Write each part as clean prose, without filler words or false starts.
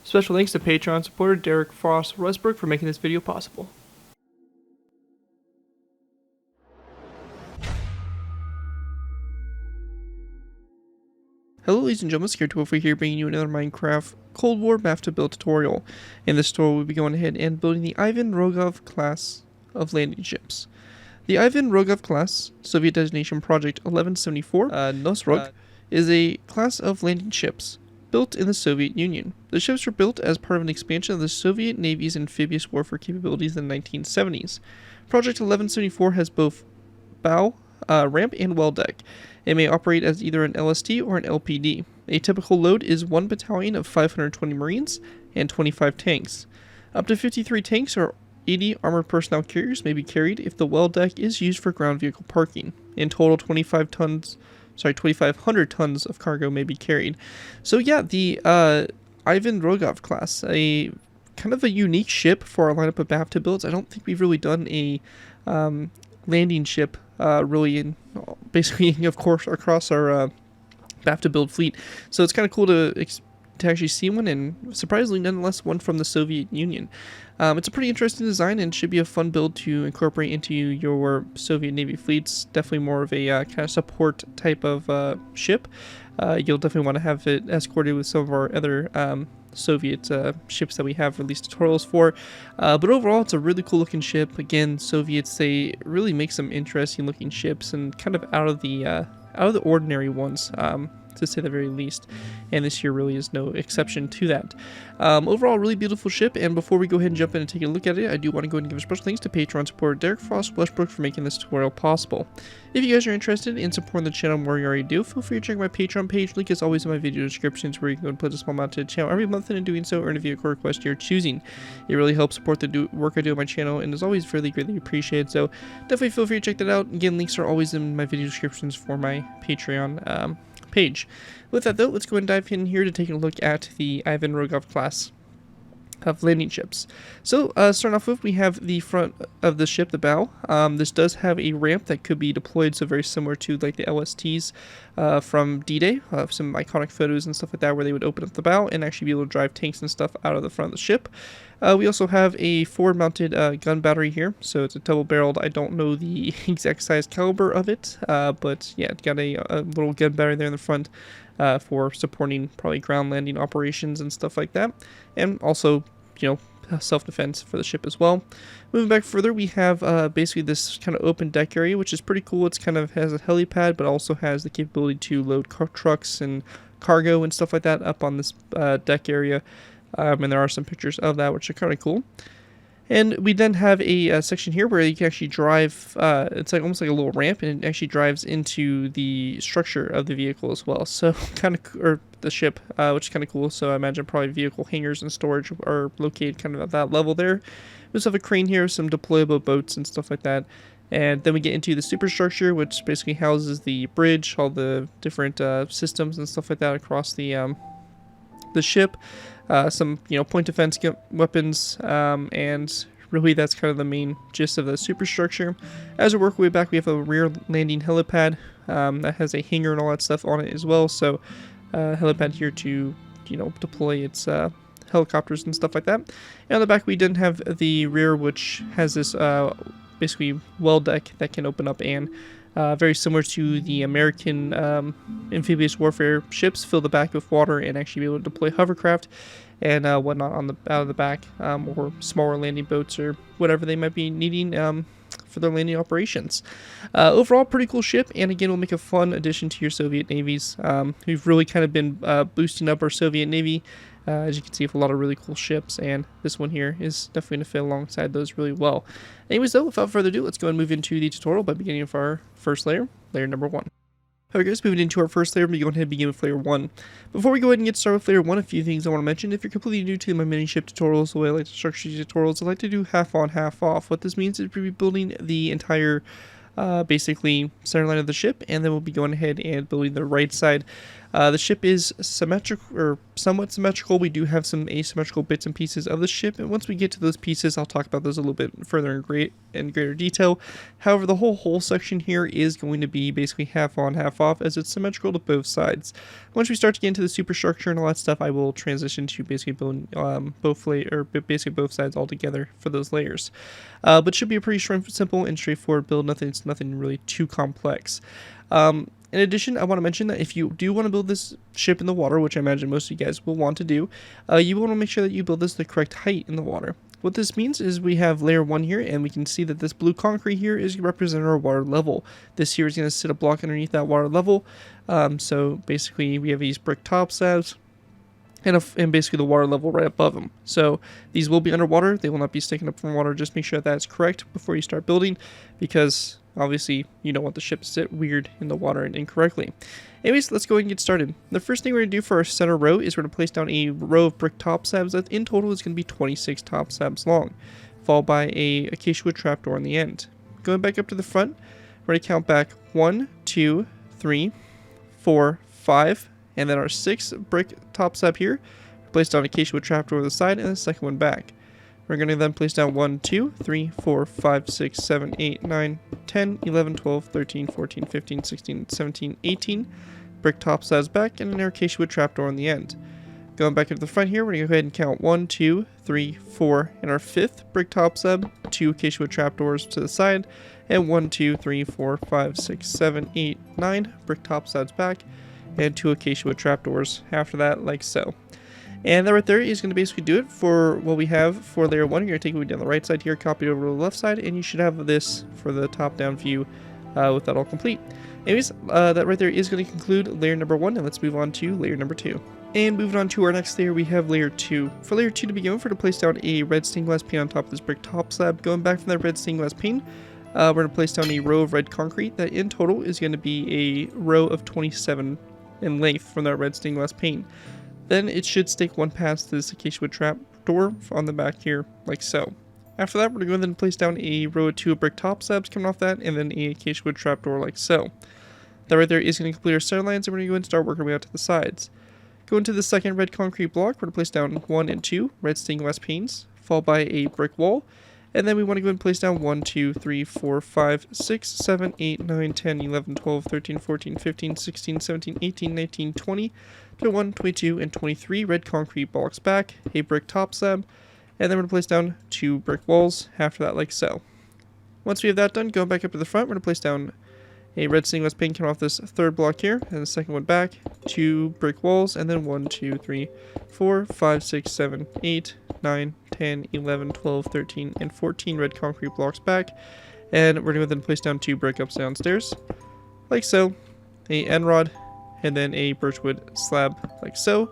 Special thanks to Patreon supporter Derek Frost Westbrook for making this video possible. Hello ladies and gentlemen, ZPro here bringing you another Minecraft Cold War map to build tutorial. In this tutorial we'll be going ahead and building the Ivan Rogov class of landing ships. The Ivan Rogov class, Soviet designation project 1174, Nosrog, is a class of landing ships built in the Soviet Union. The ships were built as part of an expansion of the Soviet Navy's amphibious warfare capabilities in the 1970s. Project 1174 has both bow, ramp, and well deck. It may operate as either an LST or an LPD. A typical load is 1 battalion of 520 Marines and 25 tanks. Up to 53 tanks or 80 armored personnel carriers may be carried if the well deck is used for ground vehicle parking. In total, 2,500 tons of cargo may be carried. So yeah, the Ivan Rogov class, a kind of a unique ship for our lineup of BAFTA builds. I don't think we've really done a landing ship really in basically, of course, across our BAFTA build fleet. So it's kind of cool to actually see one, and surprisingly nonetheless one from the Soviet Union. It's a pretty interesting design and should be a fun build to incorporate into your Soviet Navy fleets. Definitely more of a kind of support type of ship. You'll definitely want to have it escorted with some of our other Soviet ships that we have released tutorials for. But overall, it's a really cool looking ship. Again, Soviets, they really make some interesting looking ships and kind of out of the ordinary ones, to say the very least, and this here really is no exception to that. Overall, really beautiful ship, and before we go ahead and jump in and take a look at it, I do want to go ahead and give a special thanks to Patreon supporter Derek Frost Westbrook for making this tutorial possible. If you guys are interested in supporting the channel more you already do, feel free to check my Patreon page. Link is always in my video descriptions, where you can go and put a small amount to the channel every month, and in doing so earn a vehicle request you're choosing. It really helps support the work I do on my channel, and is always really greatly appreciated, so definitely feel free to check that out. Again, links are always in my video descriptions for my Patreon page. With that though, let's go and dive in here to take a look at the Ivan Rogov class of landing ships. So starting off with, we have the front of the ship, the bow. This does have a ramp that could be deployed, so very similar to like the LSTs from D-Day, some iconic photos and stuff like that, where they would open up the bow and actually be able to drive tanks and stuff out of the front of the ship. We also have a forward mounted gun battery here, so it's a double barreled. I don't know the exact size caliber of it, but yeah, it's got a little gun battery there in the front for supporting probably ground landing operations and stuff like that, and also, you know, self-defense for the ship as well. Moving back further, we have basically this kind of open deck area, which is pretty cool. It's kind of has a helipad, but also has the capability to load trucks and cargo and stuff like that up on this deck area. And there are some pictures of that, which are kind of cool. And we then have a section here where you can actually drive, it's like almost like a little ramp, and it actually drives into the structure of the vehicle as well. So kind of, or the ship, which is kind of cool. So I imagine probably vehicle hangars and storage are located kind of at that level there. We also have a crane here, some deployable boats and stuff like that. And then we get into the superstructure, which basically houses the bridge, all the different systems and stuff like that across the ship. Some, you know, point defense weapons, and really that's kind of the main gist of the superstructure. As we work our way back, we have a rear landing helipad that has a hangar and all that stuff on it as well. So helipad here to, you know, deploy its helicopters and stuff like that. And on the back, we then have the rear, which has this basically well deck that can open up, and very similar to the American amphibious warfare ships, fill the back with water and actually be able to deploy hovercraft and whatnot on the out of the back, or smaller landing boats or whatever they might be needing for their landing operations. Overall, pretty cool ship, and again, will make a fun addition to your Soviet navies. We've really kind of been boosting up our Soviet Navy. As you can see, with a lot of really cool ships, and this one here is definitely going to fit alongside those really well. Anyways though, without further ado, let's go and move into the tutorial by beginning with our first layer, layer number 1. Alright guys, moving into our first layer, we're going to begin with layer 1. Before we go ahead and get started with layer 1, a few things I want to mention. If you're completely new to my mini ship tutorials, the way I like to structure these tutorials, I like to do half on, half off. What this means is we'll be building the entire basically center line of the ship, and then we'll be going ahead and building the right side. The ship is symmetrical, or somewhat symmetrical. We do have some asymmetrical bits and pieces of the ship, and once we get to those pieces, I'll talk about those a little bit further in greater detail. However, the whole section here is going to be basically half on, half off, as it's symmetrical to both sides. Once we start to get into the superstructure and all that stuff, I will transition to basically building basically both sides all together for those layers. But should be a pretty simple and straightforward build. Nothing really too complex. In addition, I want to mention that if you do want to build this ship in the water, which I imagine most of you guys will want to do, you want to make sure that you build this the correct height in the water. What this means is we have layer 1 here, and we can see that this blue concrete here is representing our water level. This here is going to sit a block underneath that water level. So basically we have these brick top slabs and basically the water level right above them. So these will be underwater. They will not be sticking up from water. Just make sure that's correct before you start building, because obviously you don't want the ship to sit weird in the water and incorrectly. Anyways, let's go ahead and get started. The first thing we're going to do for our center row is we're going to place down a row of brick top slabs that in total is going to be 26 top slabs long, followed by a acacia wood trapdoor on the end. Going back up to the front, we're going to count back 1, 2, 3, 4, 5, and then our 6 brick top slab here. Place down acacia wood trapdoor on the side and the second one back. We're going to then place down 1, 2, 3, 4, 5, 6, 7, 8, 9, 10, 11, 12, 13, 14, 15, 16, 17, 18. Brick top slabs back and an acacia wood trapdoor on the end. Going back into the front here, we're going to go ahead and count 1, 2, 3, 4, and our 5th brick top slab, 2 acacia wood trapdoors to the side, and 1, 2, 3, 4, 5, 6, 7, 8, 9 brick top slabs back, and 2 acacia wood trapdoors after that, like so. And that right there is going to basically do it for what we have for layer 1. You're going to take it down the right side here, copy it over to the left side, and you should have this for the top-down view with that all complete. Anyways, that right there is going to conclude layer number 1, and let's move on to layer number 2. And moving on to our next layer, we have layer 2. For layer 2 to begin with, we're going to place down a red stained glass pane on top of this brick top slab. Going back from that red stained glass pane, we're going to place down a row of red concrete that in total is going to be a row of 27 in length from that red stained glass pane. Then it should stick one past this acacia wood trap door on the back here, like so. After that, we're going to go ahead and place down a row of 2 brick top slabs coming off that, and then a acacia wood trap door like so. That right there is going to complete our center lines, and we're going to go ahead and start working our way out to the sides. Going to the second red concrete block, we're going to place down 1 and 2 red stained glass panes, followed by a brick wall. And then we want to go ahead and place down 1, 2, 3, 4, 5, 6, 7, 8, 9, 10, 11, 12, 13, 14, 15, 16, 17, 18, 19, 20, 21, 22, and 23 red concrete blocks back, a brick top slab, and then we're going to place down 2 brick walls after that, like so. Once we have that done, going back up to the front, we're going to place down a red stained glass pane coming off this third block here, and the second one back, 2 brick walls, and then 1, 2, 3, 4, 5, 6, 7, 8, 9, 10, 11, 12, 13, and 14 red concrete blocks back, and we're going to then place down 2 brick ups downstairs, like so, a end rod, and then a birchwood slab, like so,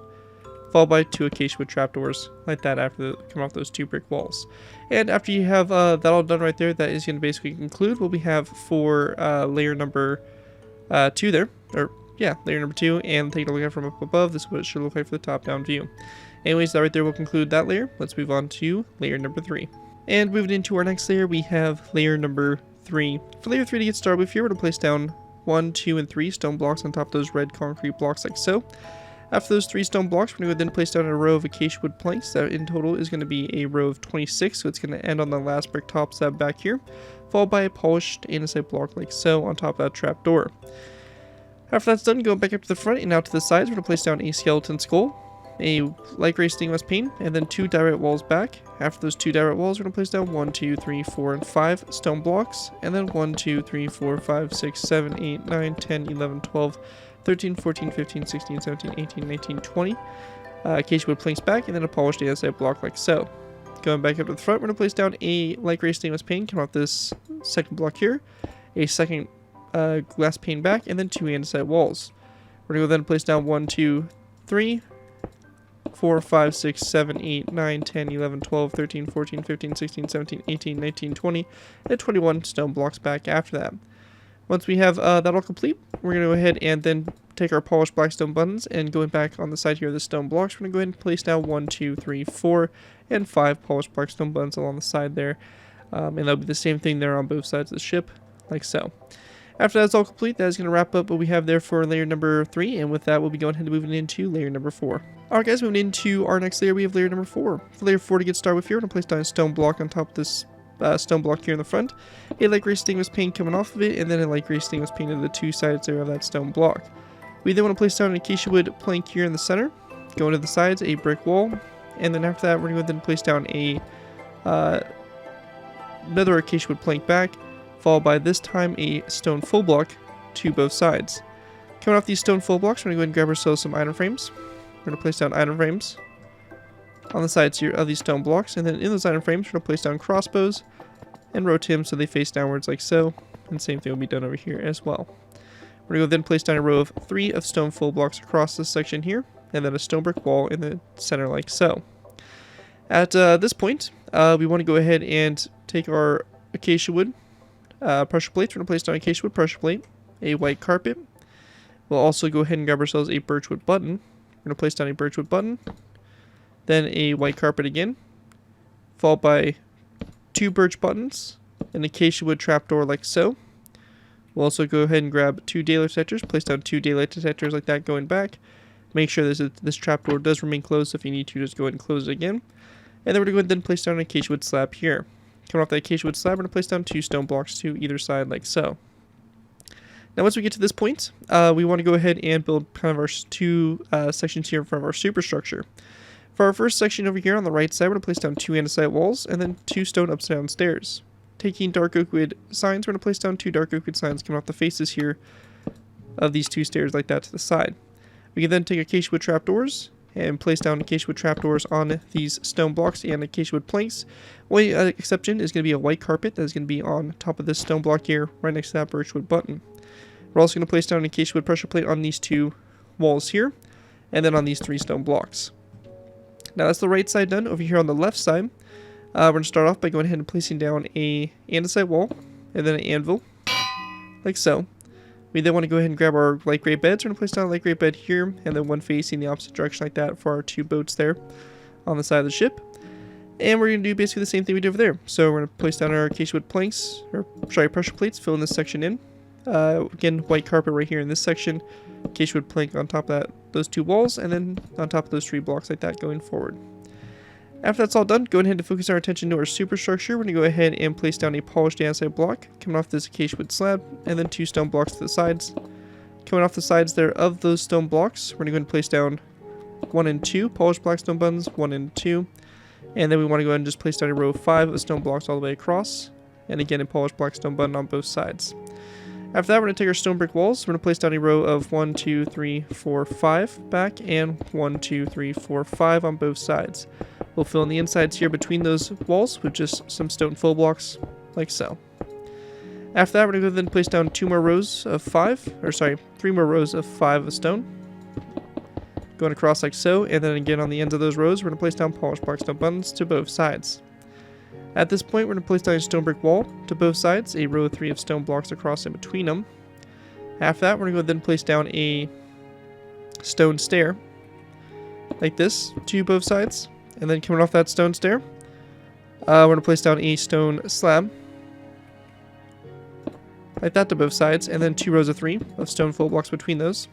followed by 2 acacia wood trapdoors, like that after coming off those 2 brick walls. And after you have that all done right there, that is going to basically conclude what we have for layer number 2 there, or yeah, layer number 2, and taking a look at it from up above, this is what it should look like for the top-down view. Anyways, that right there will conclude that layer. Let's move on to layer number 3. And moving into our next layer, we have layer number 3. For layer 3 to get started with here, we're going to place down 1, 2, and 3 stone blocks on top of those red concrete blocks like so. After those 3 stone blocks, we're going to then place down a row of acacia wood planks that in total is going to be a row of 26, so it's going to end on the last brick top slab back here, followed by a polished andesite block like so on top of that trap door. After that's done, going back up to the front and out to the sides, we're going to place down a skeleton skull, a light gray stained glass pane, and then 2 direct walls back. After those 2 direct walls, we're going to place down 1, 2, 3, 4, and 5 stone blocks, and then 1, 2, 3, 4, 5, 6, 7, 8, 9, 10, 11, 12, 13, 14, 15, 16, 17, 18, 19, 20 acacia wood planks back, and then a polished andesite block like so. Going back up to the front, we're going to place down a light gray stainless pane coming off this second block here, a second glass pane back, and then 2 andesite walls. We're going to then place down 1, 2, 3, 4, 5, 6, 7, 8, 9, 10, 11, 12, 13, 14, 15, 16, 17, 18, 19, 20, and 21 stone blocks back after that. Once we have that all complete, we're going to go ahead and then take our polished black stone buttons and going back on the side here of the stone blocks, we're going to go ahead and place down 1, 2, 3, 4, and 5 polished black stone buttons along the side there. And that'll be the same thing there on both sides of the ship, like so. After that's all complete, that is going to wrap up what we have there for layer number 3, and with that, we'll be going ahead and moving into layer number 4. Alright guys, moving into our next layer, we have layer number 4. For layer 4 to get started with here, we're going to place down a stone block on top of this stone block here in the front, a light gray stainless paint coming off of it, and then a light gray stainless paint to the two sides there of that stone block. We then want to place down an acacia wood plank here in the center, go into the sides, a brick wall, and then after that, we're going to go ahead and place down a another acacia wood plank back, followed by this time a stone full block to both sides. Coming off these stone full blocks, we're going to go ahead and grab ourselves some item frames. We're going to place down item frames on the sides here of these stone blocks, and then in those item frames, we're going to place down crossbows and rotate them so they face downwards like so, and same thing will be done over here as well. We're going to go then place down a row of 3 of stone full blocks across this section here, and then a stone brick wall in the center like so. At this point, we want to go ahead and take our acacia wood pressure plates. We're going to place down acacia wood pressure plate, a white carpet. We'll also go ahead and grab ourselves a birchwood button. We're going to place down a birchwood button, then a white carpet again, followed by 2 birch buttons, an acacia wood trapdoor like so. We'll also go ahead and grab 2 daylight detectors, place down 2 daylight detectors like that going back. Make sure this trapdoor does remain closed, so if you need to, just go ahead and close it again. And then we're going to go ahead and then place down an acacia wood slab here. Coming off that acacia wood slab, we're going to place down 2 stone blocks to either side like so. Now once we get to this point, we want to go ahead and build kind of our 2 sections here in front of our superstructure. For our first section over here on the right side, we're going to place down 2 andesite walls and then 2 stone upside down stairs. Taking dark oak wood signs, we're going to place down 2 dark oak wood signs coming off the faces here of these 2 stairs like that to the side. We can then take acacia wood trapdoors and place down acacia wood trapdoors on these stone blocks and acacia wood planks. Only exception is going to be a white carpet that is going to be on top of this stone block here, right next to that birchwood button. We're also going to place down an acacia wood pressure plate on these 2 walls here, and then on these 3 stone blocks. Now that's the right side done. Over here on the left side, we're going to start off by going ahead and placing down a andesite wall, and then an anvil, like so. We then want to go ahead and grab our light gray beds. We're going to place down a light gray bed here, and then one facing the opposite direction like that for our 2 boats there on the side of the ship. And we're going to do basically the same thing we did over there. So we're going to place down our acacia wood planks, or sorry, pressure plates, filling this section in. Again, white carpet right here in this section, acacia wood plank on top of those 2 walls, and then on top of those 3 blocks like that going forward. After that's all done, go ahead and focus our attention to our superstructure. We're going to go ahead and place down a polished andesite block coming off this acacia wood slab, and then 2 stone blocks to the sides. Coming off the sides there of those stone blocks, we're going to go ahead and place down 1 and 2 polished blackstone buttons, 1 and 2. And then we want to go ahead and just place down a row of 5 of stone blocks all the way across, and again a polished blackstone button on both sides. After that, we're going to take our stone brick walls. We're going to place down a row of 1, 2, 3, 4, 5 back, and 1, 2, 3, 4, 5 on both sides. We'll fill in the insides here between those walls with just some stone full blocks, like so. After that, we're going to go then place down 3 more rows of 5 of stone. Going across like so, and then again on the ends of those rows, we're going to place down polished blackstone buttons to both sides. At this point, we're going to place down a stone brick wall to both sides, a row of 3 of stone blocks across in between them. After that, we're going to go then place down a stone stair, like this, to both sides. And then coming off that stone stair, we're going to place down a stone slab, like that to both sides, and then 2 rows of 3 of stone full blocks between those.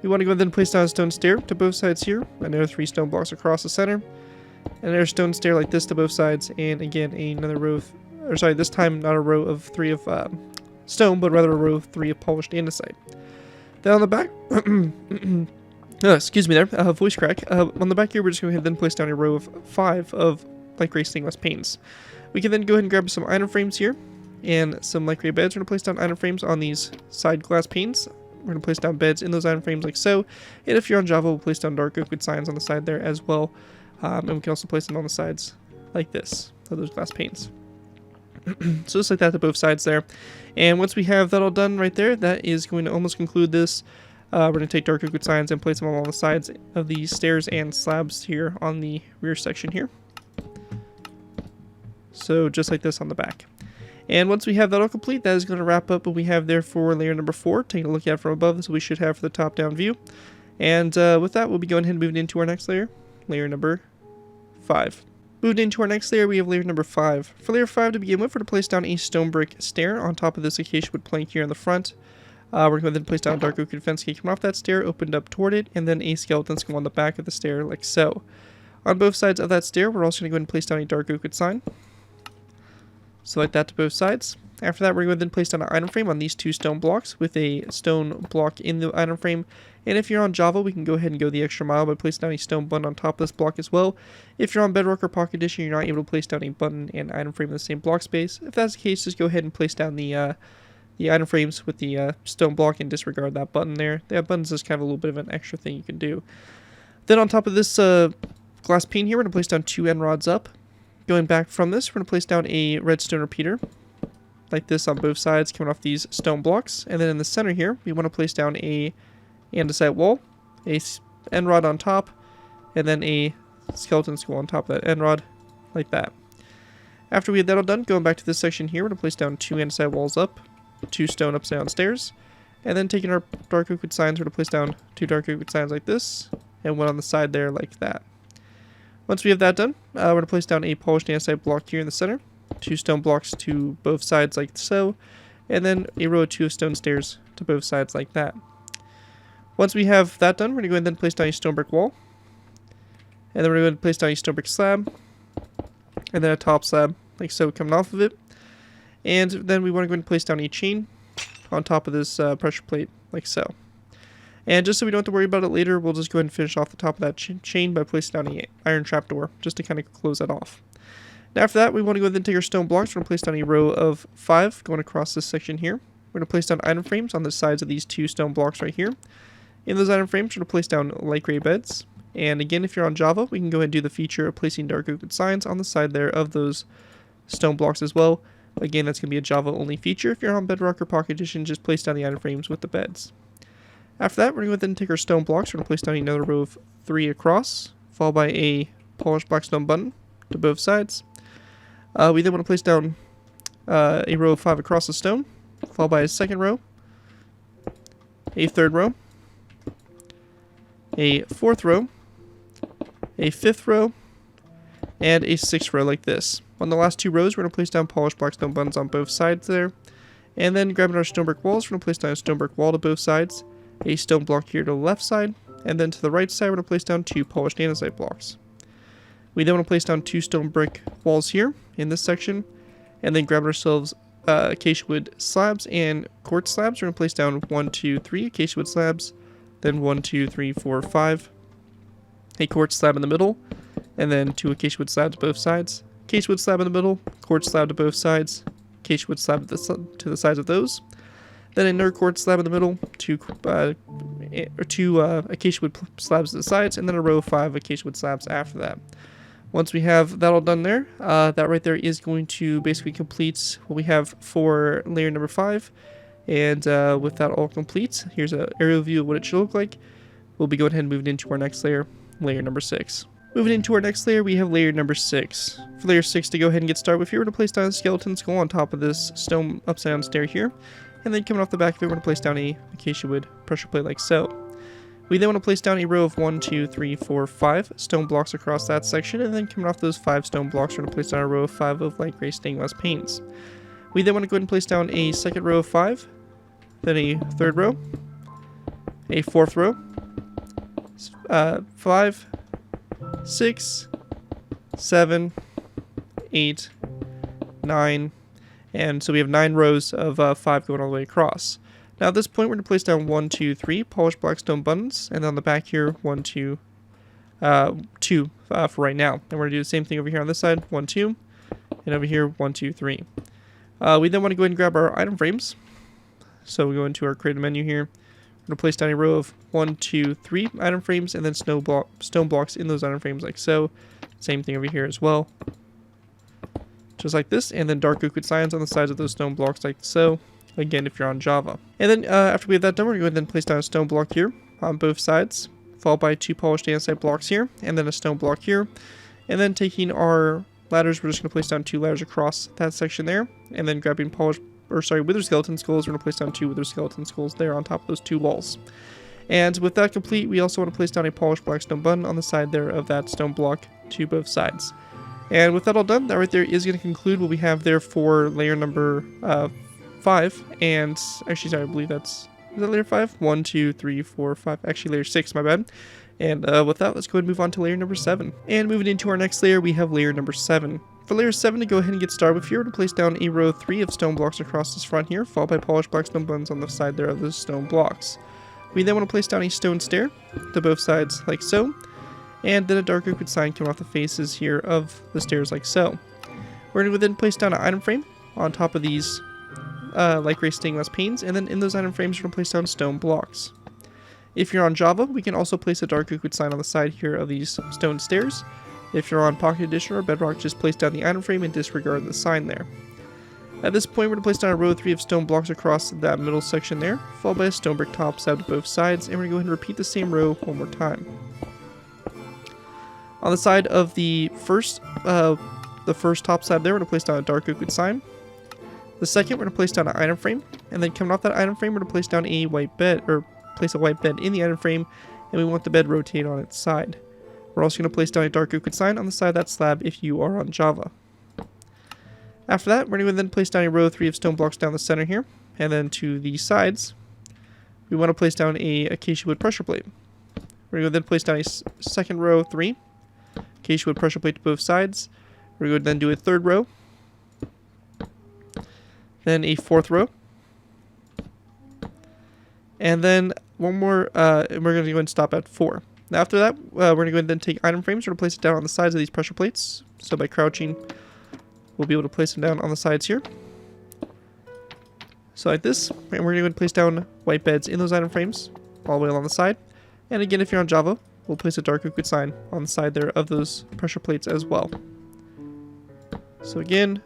We want to go ahead and place down a stone stair to both sides here, another 3 stone blocks across the center, another stone stair like this to both sides, and again another row of, this time not a row of 3 of stone, but rather a row of 3 of polished andesite. Then on the back, excuse me there, voice crack. On the back here, we're just going to go ahead and then place down a row of 5 of light gray stainless panes. We can then go ahead and grab some item frames here and some light gray beds. We're going to place down item frames on these side glass panes. We're going to place down beds in those item frames like so. And if you're on Java, we'll place down dark oak wood signs on the side there as well. And we can also place them on the sides like this of those glass panes. So just like that to both sides there. And once we have that all done right there, that is going to almost conclude this. We're going to take dark oak wood signs and place them along the sides of the stairs and slabs here on the rear section here. So just like this on the back. And once we have that all complete, that is going to wrap up what we have there for layer number 4. Taking a look at it from above, this is what we should have for the top-down view. And with that, we'll be going ahead and moving into our next layer, layer number 5. Moved into our next layer, we have layer number 5. For layer 5 to begin with, we're going to place down a stone brick stair on top of this acacia wood plank here in the front. We're going to then place down a dark oak fence gate coming off that stair, opened up toward it, and then a skeleton skull on the back of the stair like so. On both sides of that stair, we're also going to go ahead and place down a dark oak sign. So like that to both sides. After that, we're going to then place down an item frame on these 2 stone blocks with a stone block in the item frame. And if you're on Java, we can go ahead and go the extra mile by placing down a stone button on top of this block as well. If you're on Bedrock or Pocket Edition, you're not able to place down a button and item frame in the same block space. If that's the case, just go ahead and place down the item frames with the stone block and disregard that button there. That button's just kind of a little bit of an extra thing you can do. Then on top of this glass pane here, we're going to place down 2 end rods up. Going back from this, we're going to place down a redstone repeater, like this on both sides, coming off these stone blocks. And then in the center here, we want to place down a andesite wall, a end rod on top, and then a skeleton skull on top of that end rod, like that. After we had that all done, going back to this section here, we're going to place down 2 andesite walls up, 2 stone upside down stairs, and then taking our dark oak signs, we're going to place down 2 dark oak signs like this, and 1 on the side there like that. Once we have that done, we're going to place down a polished andesite block here in the center, 2 stone blocks to both sides like so, and then a row of 2 stone stairs to both sides like that. Once we have that done, we're going to go ahead and then place down a stone brick wall, and then we're going to place down a stone brick slab, and then a top slab like so coming off of it. And then we want to go ahead and place down a chain on top of this pressure plate like so. And just so we don't have to worry about it later, we'll just go ahead and finish off the top of that chain by placing down an iron trapdoor, just to kind of close that off. Now after that, we want to go ahead and take our stone blocks. We're going to place down a row of 5 going across this section here. We're going to place down item frames on the sides of these 2 stone blocks right here. In those item frames, we're going to place down light gray beds. And again, if you're on Java, we can go ahead and do the feature of placing dark oak signs on the side there of those stone blocks as well. Again, that's going to be a Java only feature. If you're on Bedrock or Pocket Edition, just place down the item frames with the beds. After that, we're going to then take our stone blocks. We're going to place down another row of 3 across, followed by a polished black stone button to both sides. We then want to place down a row of 5 across the stone, followed by a second row, a third row, a fourth row, a fifth row, and a sixth row like this. On the last 2 rows, we're going to place down polished black stone buttons on both sides there. And then grabbing our stone brick walls, we're going to place down a stone brick wall to both sides, a stone block here to the left side, and then to the right side, we're going to place down 2 polished andesite blocks. We then want to place down 2 stone brick walls here in this section, and then grab ourselves acacia wood slabs and quartz slabs. We're going to place down 1, 2, 3 acacia wood slabs, then 1, 2, 3, 4, 5, a quartz slab in the middle, and then 2 acacia wood slabs both sides, acacia wood slab in the middle, quartz slab to both sides, acacia wood slab to the sides of those, then another quartz slab in the middle, 2 acacia wood slabs to the sides, and then a row of 5 acacia wood slabs after that. Once we have that all done there, that right there is going to basically complete what we have for layer number 5. And with that all complete, here's an aerial view of what it should look like. We'll be going ahead and moving into our next layer, layer number 6. Moving into our next layer, we have layer number 6. For layer 6 to go ahead and get started with here, we're going to place down a skeleton skull on top of this stone upside down stair here. And then coming off the back of it, we're going to place down a acacia wood pressure plate like so. We then want to place down a row of 1, 2, 3, 4, 5 stone blocks across that section, and then coming off those 5 stone blocks, we're going to place down a row of 5 of light gray stained glass panes. We then want to go ahead and place down a second row of 5, then a third row, a fourth row, 5, 6, 7, 8, 9, and so we have 9 rows of 5 going all the way across. Now at this point, we're going to place down 1, 2, 3 polished black stone buttons, and on the back here, 1, 2, 2 for right now. And we're going to do the same thing over here on this side, 1, 2, and over here, 1, 2, 3. We then want to go ahead and grab our item frames. So we go into our creative menu here. We're going to place down a row of 1, 2, 3 item frames, and then stone blocks in those item frames like so. Same thing over here as well. Just like this, and then dark oak signs on the sides of those stone blocks like so. Again, if you're on Java. And then after we have that done, we're going to then place down a stone block here on both sides, followed by 2 polished andesite blocks here, and then a stone block here. And then taking our ladders, we're just going to place down 2 ladders across that section there, and then grabbing wither skeleton skulls, we're going to place down 2 wither skeleton skulls there on top of those 2 walls. And with that complete, we also want to place down a polished black stone button on the side there of that stone block to both sides. And with that all done, that right there is going to conclude what we have there for layer number 5. And actually, sorry, I believe is that layer 5? 1, 2, 3, 4, 5. Actually, layer 6, my bad. And with that, let's go ahead and move on to layer number 7. And moving into our next layer, we have layer number 7. For layer 7, to go ahead and get started with here, we're going to place down a row 3 of stone blocks across this front here, followed by polished black stone buttons on the side there of those stone blocks. We then want to place down a stone stair to both sides like so, and then a dark oak sign coming off the faces here of the stairs like so. We're going to then place down an item frame on top of these light gray stained glass panes, and then in those item frames we're going to place down stone blocks. If you're on Java, we can also place a dark oak sign on the side here of these stone stairs. If you're on Pocket Edition or Bedrock, just place down the item frame and disregard the sign there. At this point, we're going to place down a row 3 of stone blocks across that middle section there, followed by a stone brick top side to both sides, and we're going to go ahead and repeat the same row one more time. On the side of the first top side there, we're going to place down a dark oak sign. The second, we're going to place down an item frame, and then coming off that item frame, we're going to place down a white bed, or place a white bed in the item frame, and we want the bed rotate on its side. We're also going to place down a dark oak sign on the side of that slab if you are on Java. After that, we're going to then place down a row 3 of stone blocks down the center here, and then to the sides, we want to place down a acacia wood pressure plate. We're going to then place down a second row 3, acacia wood pressure plate to both sides. We're going to then do a third row, then a fourth row, and then one more, and we're going to go and stop at 4. Now after that, we're going to go and then take item frames. We're going to place it down on the sides of these pressure plates. So by crouching, we'll be able to place them down on the sides here. So like this, and we're going to place down white beds in those item frames all the way along the side. And again, if you're on Java, we'll place a dark oak sign on the side there of those pressure plates as well. So again,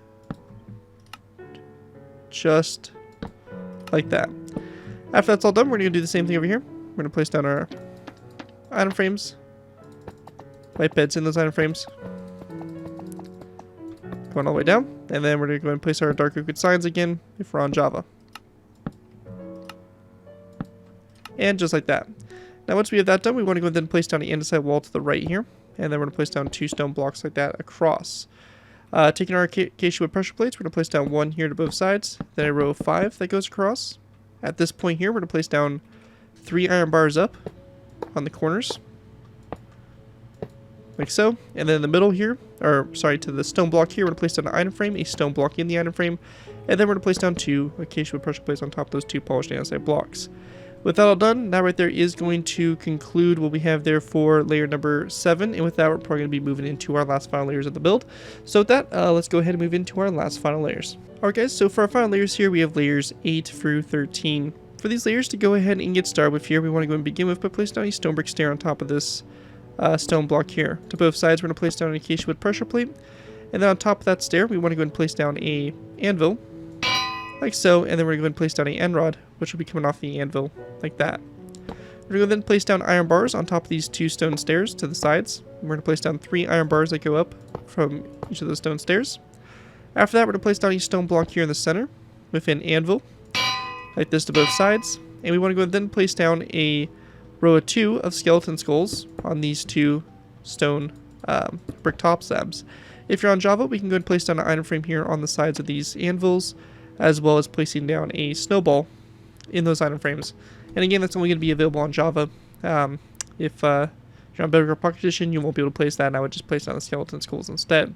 just like that. After that's all done, we're going to do the same thing over here. We're going to place down our item frames, white beds in those item frames, going all the way down, and then we're going to go and place our dark oak signs again if we're on Java. And just like that. Now once we have that done, we want to go and then place down the andesite wall to the right here, and then we're going to place down 2 stone blocks like that across. Taking our acacia wood pressure plates, we're going to place down 1 here to both sides, then a row of 5 that goes across. At this point here, we're going to place down 3 iron bars up on the corners, like so, and then in the middle here, or sorry, to the stone block here, we're going to place down an item frame, a stone block in the item frame, and then we're going to place down 2 acacia wood pressure plates on top of those 2 polished andesite blocks. With that all done, that right there is going to conclude what we have there for layer number 7, and with that, we're probably going to be moving into our last final layers of the build. So with that, let's go ahead and move into our last final layers. Alright guys, so for our final layers here, we have layers 8 through 13. For these layers to go ahead and get started with here, we want to go and begin with by placing down a stone brick stair on top of this stone block here. To both sides, we're going to place down an acacia wood pressure plate, and then on top of that stair, we want to go and place down a anvil, like so, and then we're going to go and place down a end rod, which will be coming off the anvil, like that. We're going to then place down iron bars on top of these 2 stone stairs to the sides. We're going to place down 3 iron bars that go up from each of those stone stairs. After that, we're going to place down a stone block here in the center with an anvil, like this to both sides, and we want to go and then place down a row of 2 of skeleton skulls on these 2 stone brick top slabs. If you're on Java, we can go and place down an item frame here on the sides of these anvils, as well as placing down a snowball in those item frames. And again, that's only going to be available on Java. If you're on Bedrock Pocket Edition, you won't be able to place that, and I would just place down the skeleton skulls instead.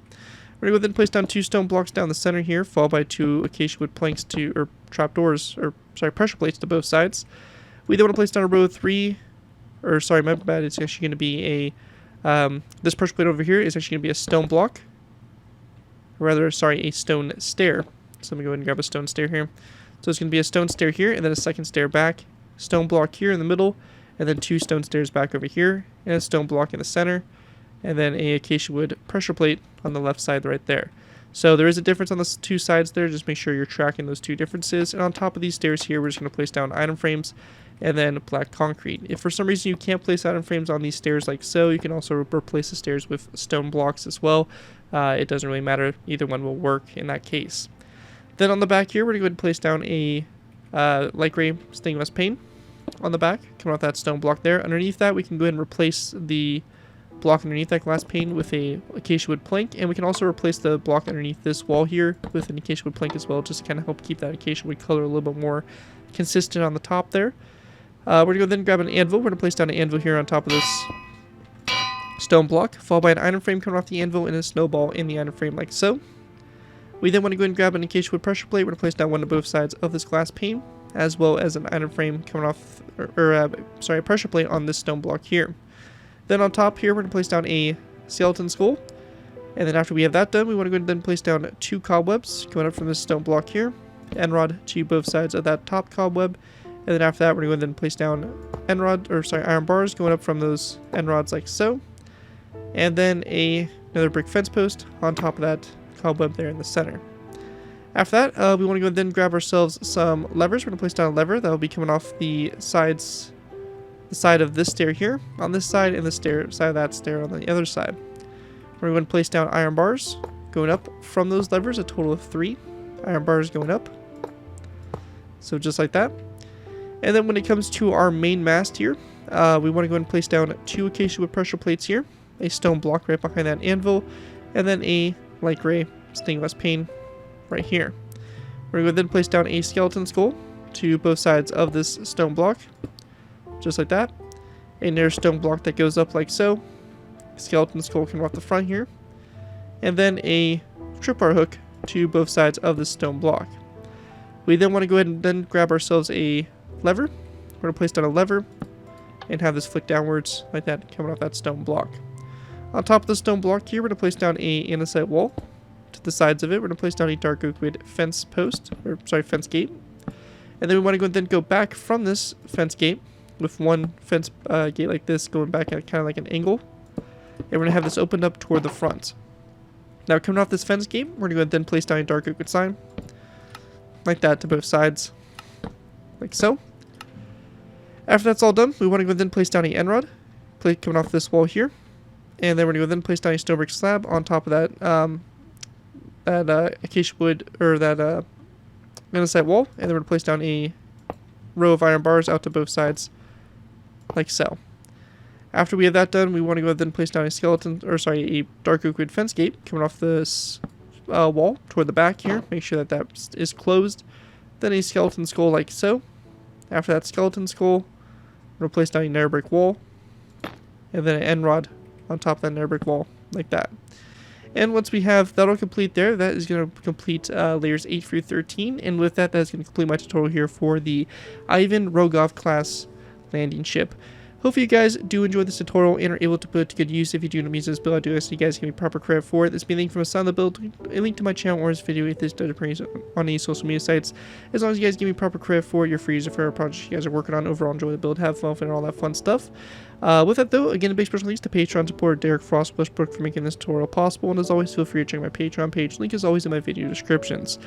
We're going to go then place down 2 stone blocks down the center here, followed by 2 acacia wood planks or trapdoors, or sorry, pressure plates to both sides. We then want to place down a row of 3, or sorry, my bad, it's actually going to be a, this pressure plate over here is actually going to be a stone block, or rather, sorry, a stone stair. So let me go ahead and grab a stone stair here. So it's going to be a stone stair here, and then a second stair back, stone block here in the middle, and then 2 stone stairs back over here, and a stone block in the center, and then a acacia wood pressure plate on the left side right there. So there is a difference on the 2 sides there. Just make sure you're tracking those 2 differences. And on top of these stairs here, we're just going to place down item frames and then black concrete. If for some reason you can't place item frames on these stairs like so, you can also replace the stairs with stone blocks as well. It doesn't really matter. Either one will work in that case. Then on the back here, we're going to go ahead and place down a light gray stained glass pane on the back, coming off that stone block there. Underneath that, we can go ahead and replace the block underneath that glass pane with a acacia wood plank, and we can also replace the block underneath this wall here with an acacia wood plank as well, just to kind of help keep that acacia wood color a little bit more consistent on the top there. We're going to go then grab an anvil. We're going to place down an anvil here on top of this stone block, followed by an iron frame coming off the anvil and a snowball in the iron frame like so. We then want to go and grab an acacia wood pressure plate. We're going to place down one to both sides of this glass pane, as well as an iron frame coming off, a pressure plate on this stone block here. Then on top here, we're going to place down a skeleton skull. And then after we have that done, we want to go and then place down 2 cobwebs going up from this stone block here. End rod to both sides of that top cobweb. And then after that, we're going to go and then place down iron bars going up from those end rods like so. And then another brick fence post on top of that cobweb there in the center. After that, we want to go and then grab ourselves some levers. We're going to place down a lever that will be coming off the side of this stair here on this side, and the side of that stair on the other side. We're going to place down iron bars going up from those levers, a total of 3 iron bars going up. So just like that. And then when it comes to our main mast here, we want to go and place down 2 acacia wood pressure plates here, a stone block right behind that anvil, and then a light gray stained glass pane right here. We're going to then place down a skeleton skull to both sides of this stone block, just like that. Another stone block that goes up like so. Skeleton skull coming off the front here. And then a tripwire hook to both sides of this stone block. We then want to go ahead and then grab ourselves a lever. We're going to place down a lever and have this flick downwards like that coming off that stone block. On top of the stone block here, we're going to place down a andesite wall. To the sides of it, we're going to place down a dark oak wood fence gate. And then we want to then go back from this fence gate with one fence gate like this going back at kind of like an angle. And we're going to have this opened up toward the front. Now coming off this fence gate, we're going to go and then place down a dark oak wood sign. Like that to both sides. Like so. After that's all done, we want to go and then place down a end rod. Plate coming off this wall here. And then we're going to go then place down a stone brick slab on top of that acacia wood, or that andesite wall. And then we're going to place down a row of iron bars out to both sides. Like so. After we have that done, we want to go ahead and place down a dark oak wood fence gate coming off this wall toward the back here. Make sure that that is closed. Then a skeleton skull like so. After that skeleton skull, we're going to place down a nether brick wall. And then an end rod on top of that nether brick wall like that. And once we have that all complete there, that is going to complete layers 8 through 13. And with that, that's going to complete my tutorial here for the Ivan Rogov class landing ship. Hopefully you guys do enjoy this tutorial and are able to put it to good use. If you do not use this build, I do ask you guys give me proper credit for it. This will be a link from a side of the build, a link to my channel or this video if this does appear on any social media sites. As long as you guys give me proper credit for it, you're free to use it for a project you guys are working on. Overall, enjoy the build, have fun and all that fun stuff. With that though, again, a big special thanks to Patreon supporter Derek Frost Westbrook for making this tutorial possible. And as always, feel free to check my Patreon page. Link is always in my video descriptions.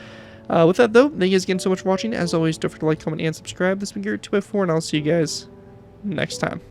With that though, thank you guys again so much for watching. As always, don't forget to like, comment, and subscribe. This has been Garrett 2x4, and I'll see you guys next time.